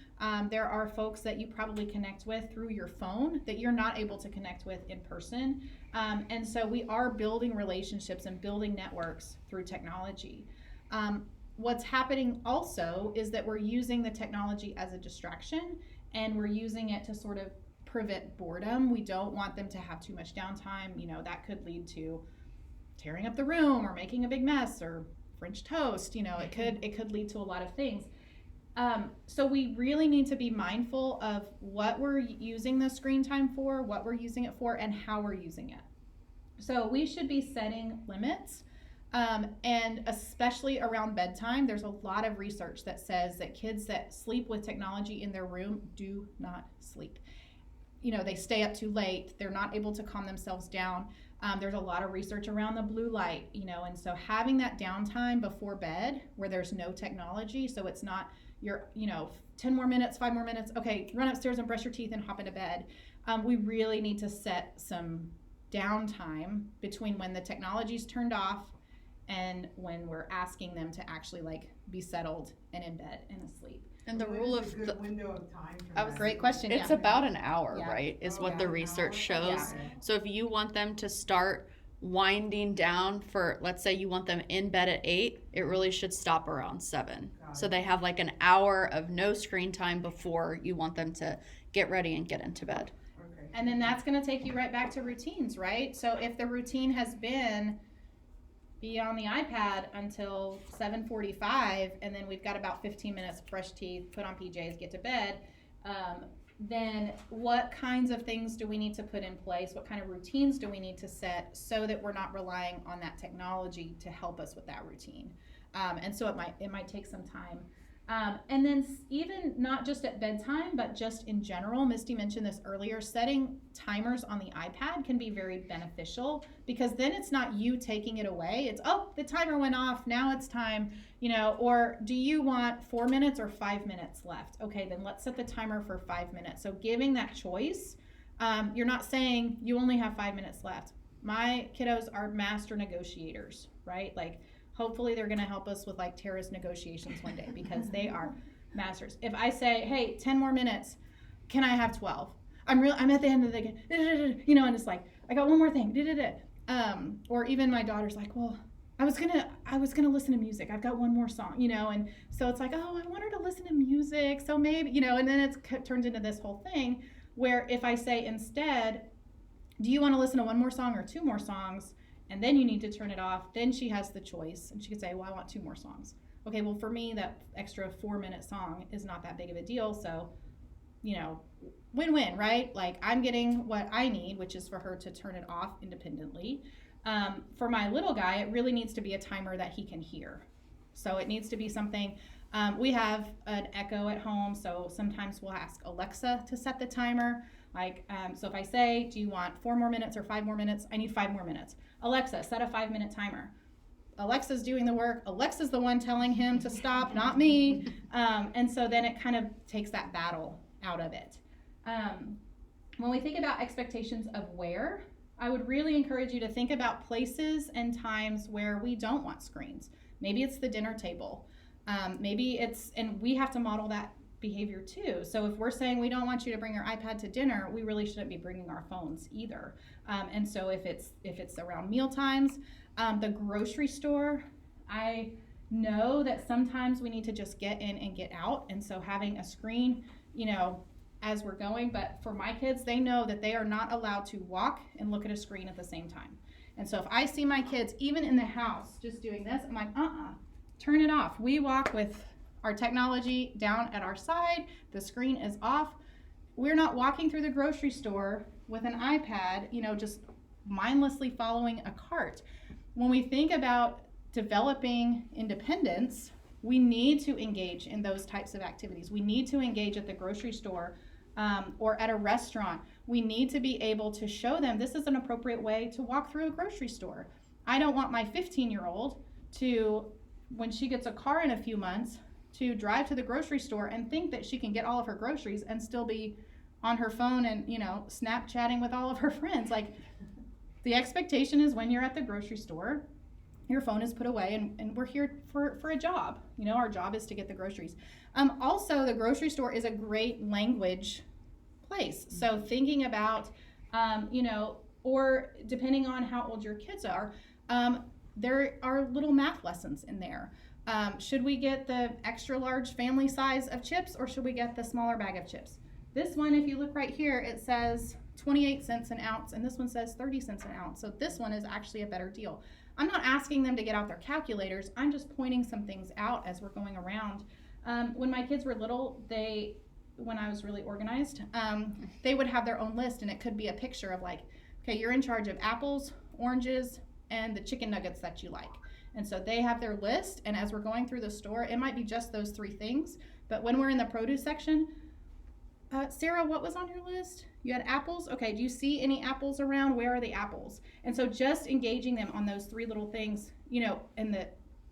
There are folks that you probably connect with through your phone that you're not able to connect with in person. And so we are building relationships and building networks through technology. What's happening also is that we're using the technology as a distraction and we're using it to sort of prevent boredom. We don't want them to have too much downtime. You know, that could lead to tearing up the room or making a big mess or French toast. You know, it could lead to a lot of things. So we really need to be mindful of what we're using the screen time for, what we're using it for, and how we're using it. So we should be setting limits, and especially around bedtime. There's a lot of research that says that kids that sleep with technology in their room do not sleep. You know, they stay up too late. They're not able to calm themselves down. There's a lot of research around the blue light, you know, and so having that downtime before bed where there's no technology, so it's not your, 10 more minutes, 5 more minutes, okay, run upstairs and brush your teeth and hop into bed. We really need to set some downtime between when the technology's turned off and when we're asking them to actually like be settled and in bed and asleep. And the What rule is of a good the, window of time for That was that? a great question. it's Yeah. about an hour, Yeah. right? Is Oh, what yeah, the an research hour? shows. Okay. So if you want them to start winding down for, let's say you want them in bed at 8, it really should stop around 7. Got So it. they have like an hour of no screen time before you want them to get ready and get into bed. Okay. And then that's going to take you right back to routines, right? So if the routine has been be on the iPad until 7:45, and then we've got about 15 minutes, brush teeth, put on PJs, get to bed, then what kinds of things do we need to put in place? What kind of routines do we need to set so that we're not relying on that technology to help us with that routine? And so it might take some time. And then even not just at bedtime, but just in general, Misty mentioned this earlier, setting timers on the iPad can be very beneficial because then it's not you taking it away. It's, oh, the timer went off, now it's time, or do you want 4 minutes or 5 minutes left? Okay, then let's set the timer for 5 minutes. So giving that choice, you're not saying you only have 5 minutes left. My kiddos are master negotiators, right? Like, hopefully they're going to help us with like terrorist negotiations one day because they are masters. If I say, hey, 10 more minutes, can I have 12? I'm at the end of the game, and it's like, I got one more thing. Or even my daughter's like, well, I was gonna listen to music. I've got one more song, and so it's like, oh, I want her to listen to music. So maybe, and then it turns into this whole thing where if I say instead, do you want to listen to one more song or 2 more songs? And then you need to turn it off. Then she has the choice. And she could say, well, I want 2 more songs. Okay, well, for me, that extra 4-minute song is not that big of a deal. So, win-win, right? Like, I'm getting what I need, which is for her to turn it off independently. For my little guy, it really needs to be a timer that he can hear. So it needs to be something, we have an Echo at home, so sometimes we'll ask Alexa to set the timer. Like, so if I say, do you want 4 more minutes or 5 more minutes? I need 5 more minutes. Alexa, set a 5-minute timer. Alexa's doing the work. Alexa's the one telling him to stop, not me. And so then it kind of takes that battle out of it. When we think about expectations of where, I would really encourage you to think about places and times where we don't want screens. Maybe it's the dinner table. Maybe it's, and we have to model that behavior too. So if we're saying we don't want you to bring your iPad to dinner, we really shouldn't be bringing our phones either. And so if it's around meal times, the grocery store, I know that sometimes we need to just get in and get out. And so having a screen, you know, as we're going, but for my kids, they know that they are not allowed to walk and look at a screen at the same time. And so if I see my kids, even in the house, just doing this, I'm like, turn it off. We walk with our technology down at our side. The screen is off. We're not walking through the grocery store with an iPad, you know, just mindlessly following a cart. When we think about developing independence, we need to engage in those types of activities. We need to engage at the grocery store or at a restaurant. We need to be able to show them this is an appropriate way to walk through a grocery store. I don't want my 15-year-old to, when she gets a car in a few months, to drive to the grocery store and think that she can get all of her groceries and still be on her phone and, you know, Snapchatting with all of her friends. Like, the expectation is when you're at the grocery store, your phone is put away, and we're here for a job. You know, our job is to get the groceries. Also, the grocery store is a great language place. So thinking about, you know, or depending on how old your kids are, there are little math lessons in there. Should we get the extra large family size of chips, or should we get the smaller bag of chips? This one, if you look right here, it says 28 cents an ounce, and this one says 30 cents an ounce. So this one is actually a better deal. I'm not asking them to get out their calculators. I'm just pointing some things out as we're going around. When my kids were little, when I was really organized, they would have their own list, and it could be a picture of like, okay, you're in charge of apples, oranges, and the chicken nuggets that you like. And so they have their list, and as we're going through the store, it might be just those 3 things. But when we're in the produce section, Sarah, what was on your list? You had apples? Okay, do you see any apples around? Where are the apples? And so just engaging them on those 3 little things, you know, and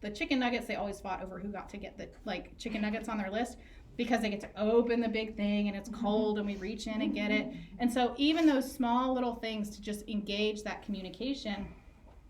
the chicken nuggets, they always fought over who got to get the chicken nuggets on their list, because they get to open the big thing and it's cold and we reach in and get it. And so even those small little things to just engage that communication,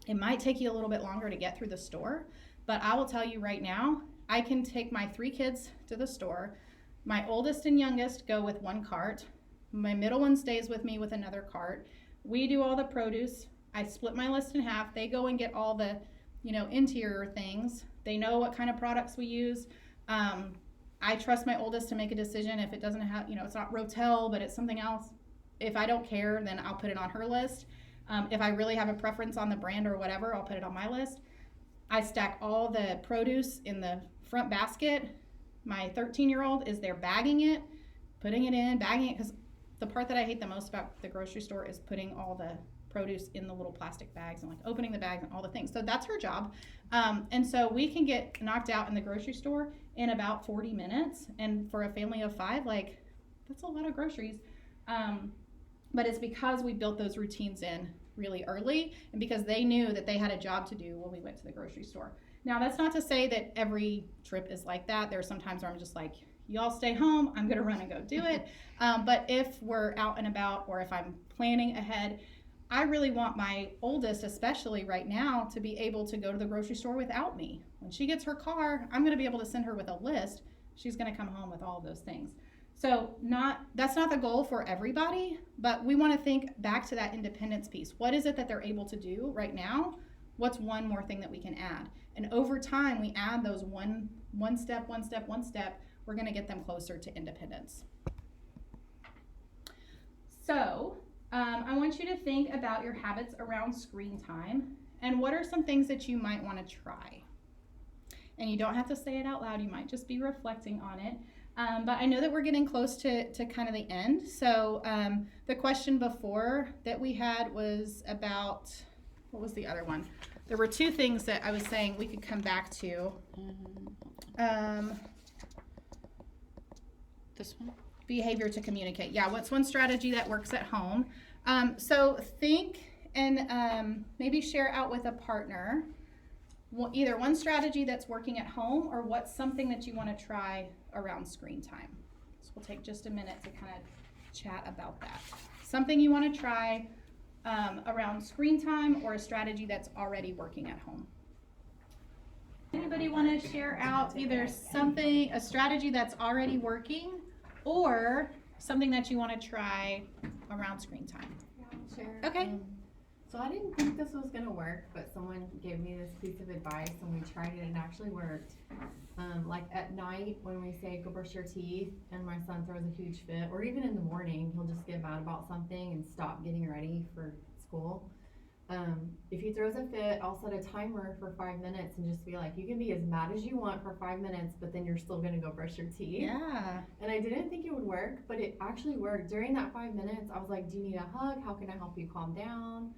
it might take you a little bit longer to get through the store, but I will tell you right now, I can take my 3 kids to the store. My oldest and youngest go with 1 cart. My middle one stays with me with another cart. We do all the produce. I split my list in half. They go and get all the, you know, interior things. They know what kind of products we use. I trust my oldest to make a decision if it doesn't have, you know, it's not Rotel, but it's something else. If I don't care, then I'll put it on her list. If I really have a preference on the brand or whatever, I'll put it on my list. I stack all the produce in the front basket. My 13-year-old is there bagging it, putting it in, bagging it, because the part that I hate the most about the grocery store is putting all the produce in the little plastic bags and like opening the bags and all the things. So that's her job. And so we can get knocked out in the grocery store in about 40 minutes. And for a family of 5, like, that's a lot of groceries. But it's because we built those routines in really early, and because they knew that they had a job to do when we went to the grocery store. Now, that's not to say that every trip is like that. There are some times where I'm just like, y'all stay home, I'm gonna run and go do it. But if we're out and about, or if I'm planning ahead, I really want my oldest, especially right now, to be able to go to the grocery store without me. When she gets her car, I'm gonna be able to send her with a list. She's gonna come home with all of those things. So that's not the goal for everybody, but we wanna think back to that independence piece. What is it that they're able to do right now? What's one more thing that we can add? And over time, we add those one step, we're gonna get them closer to independence. So I want you to think about your habits around screen time, and what are some things that you might wanna try? And you don't have to say it out loud, you might just be reflecting on it. But I know that we're getting close to kind of the end. So the question before that we had was about, what was the other one? there were two things that I was saying we could come back to. This one? Behavior to communicate. Yeah, what's one strategy that works at home? So think and maybe share out with a partner either one strategy that's working at home or what's something that you want to try around screen time. So we'll take just a minute to kind of chat about that. Something you want to try around screen time or a strategy that's already working at home. Anybody want to share out either something, a strategy that's already working or something that you want to try around screen time? Share. Okay. So I didn't think this was gonna work, but someone gave me this piece of advice and we tried it and it actually worked. Like at night when we say go brush your teeth and my son throws a huge fit, or even in the morning, he'll just get mad about something and stop getting ready for school. If he throws a fit, I'll set a timer for 5 minutes and just be like, you can be as mad as you want for 5 minutes, but then you're still gonna go brush your teeth. Yeah. And I didn't think it would work, but it actually worked. During that 5 minutes, I was like, do you need a hug? How can I help you calm down?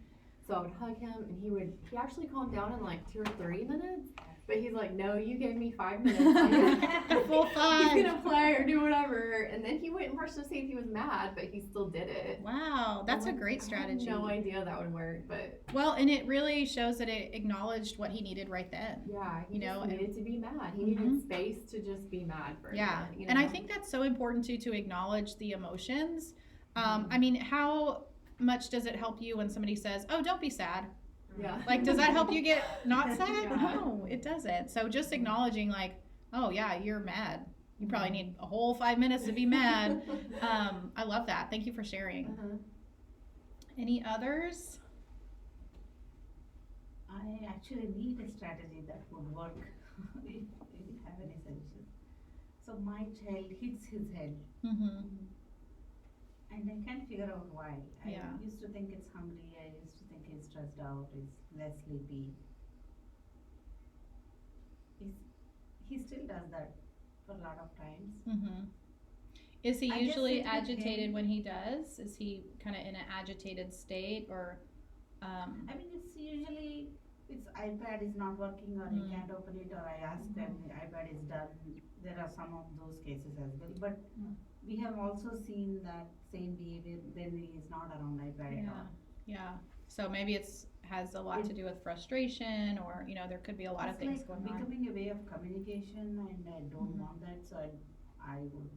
So I would hug him and he actually calmed down in like 2 or 3 minutes. But he's like, no, you gave me 5 minutes. Full 5. He's gonna play or do whatever. And then he went and brushed his teeth. He was mad, but he still did it. Wow, that's a great strategy. I had no idea that would work, but Well, and it really shows that it acknowledged what he needed right then. yeah, he You know, just and- needed to be mad. He Mhm. needed space to just be mad for a Yeah, minute, you and I know? think that's so important too, to acknowledge the emotions. I mean, how much does it help you when somebody says, oh, don't be sad? Yeah. Like, does that help you get not sad? Yeah. No, it doesn't. So just acknowledging like, oh yeah, you're mad. You probably need a whole 5 minutes to be mad. I love that. Thank you for sharing. Uh-huh. Any others? I actually need a strategy that would work if you have any suggestions. So my child hits his head Mm-hmm. and I can't figure out why. Yeah. I used to think it's hungry, I used to think he's stressed out, he's less sleepy. He still does that for a lot of times. Mm-hmm. Is he I just usually sit with agitated him. when he does? Is he kind of in an agitated state or? I mean, it's usually, it's iPad is not working or he can't open it, or I ask them, the iPad is done. There are some of those cases as well, but we have also seen that same behavior when he is not around iPad at all. Yeah. So maybe has a lot to do with frustration, or there could be a lot of It's things like going on. becoming a way of communication, and I don't Mhm. want that, so I will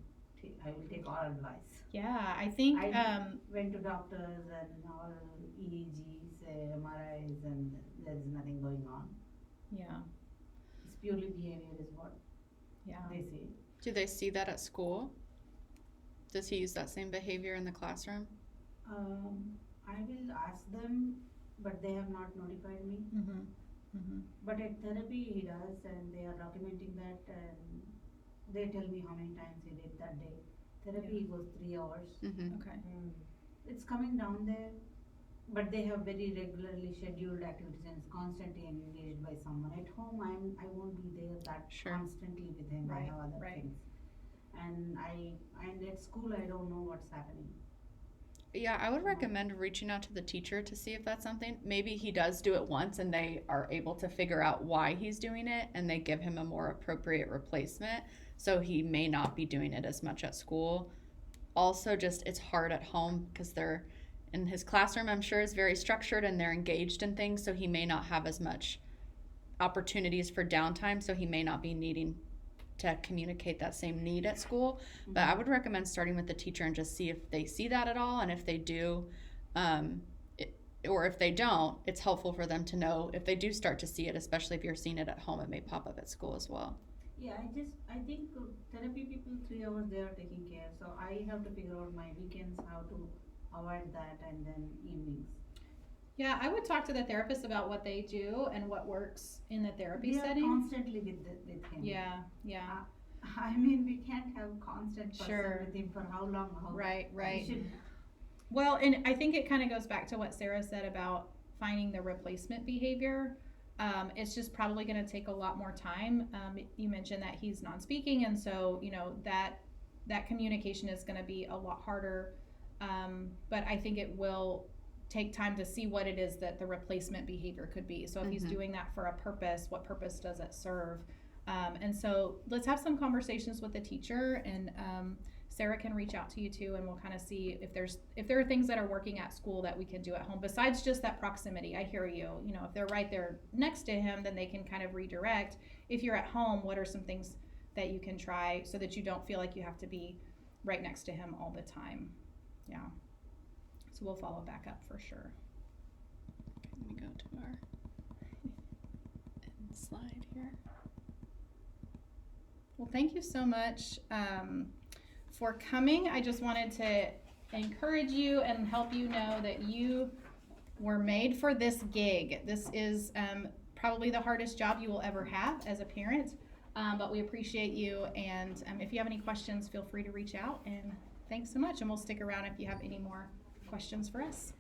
take all advice. Yeah, I think Went to doctors and all EEGs, MRIs, and there is nothing going on. yeah. It's purely behavior is what Yeah. they say. Do they see that at school? Does he use that same behavior in the classroom? I will ask them, but they have not notified me. Mhm. Mhm. But at therapy he does, and they are documenting that, and they tell me how many times he did that day. Therapy he goes 3 hours. Mm-hmm. Okay. It's coming down there, but they have very regularly scheduled activities and is constantly engaged by someone. At home I won't be there that Sure. constantly with him. I Right, have other right. things. And at school I don't know what's happening. Yeah, I would recommend reaching out to the teacher to see if that's something. Maybe he does do it once and they are able to figure out why he's doing it and they give him a more appropriate replacement. So he may not be doing it as much at school. Also, just it's hard at home because they're in his classroom, I'm sure, is very structured and they're engaged in things. So he may not have as much opportunities for downtime. So he may not be needing to communicate that same need at school. But I would recommend starting with the teacher and just see if they see that at all, and if they do, or if they don't, it's helpful for them to know if they do start to see it, especially if you're seeing it at home, it may pop up at school as well. Yeah, I think therapy people 3 hours they are taking care, so I have to figure out my weekends how to avoid that, and then evenings. Yeah, I would talk to the therapist about what they do and what works in the therapy We are setting. constantly with him. Yeah, yeah. I mean, we can't have constant person Sure. with him for how long? Right, right. We should, Well, and I think it kind of goes back to what Sarah said about finding the replacement behavior. It's just probably going to take a lot more time. You mentioned that he's non-speaking, and so that communication is going to be a lot harder. But I think it will take time to see what it is that the replacement behavior could be. So if he's doing that for a purpose, what purpose does it serve? And so let's have some conversations with the teacher, and Sarah can reach out to you too, and we'll kind of see if there are things that are working at school that we can do at home besides just that proximity. I hear you. You know, if they're right there next to him, then they can kind of redirect. If you're at home, what are some things that you can try so that you don't feel like you have to be right next to him all the time? Yeah. So we'll follow back up for sure. Okay, let me go to our end slide here. Well, thank you so much for coming. I just wanted to encourage you and help you know that you were made for this gig. This is probably the hardest job you will ever have as a parent, but we appreciate you. And if you have any questions, feel free to reach out. And thanks so much. And we'll stick around if you have any more questions for us.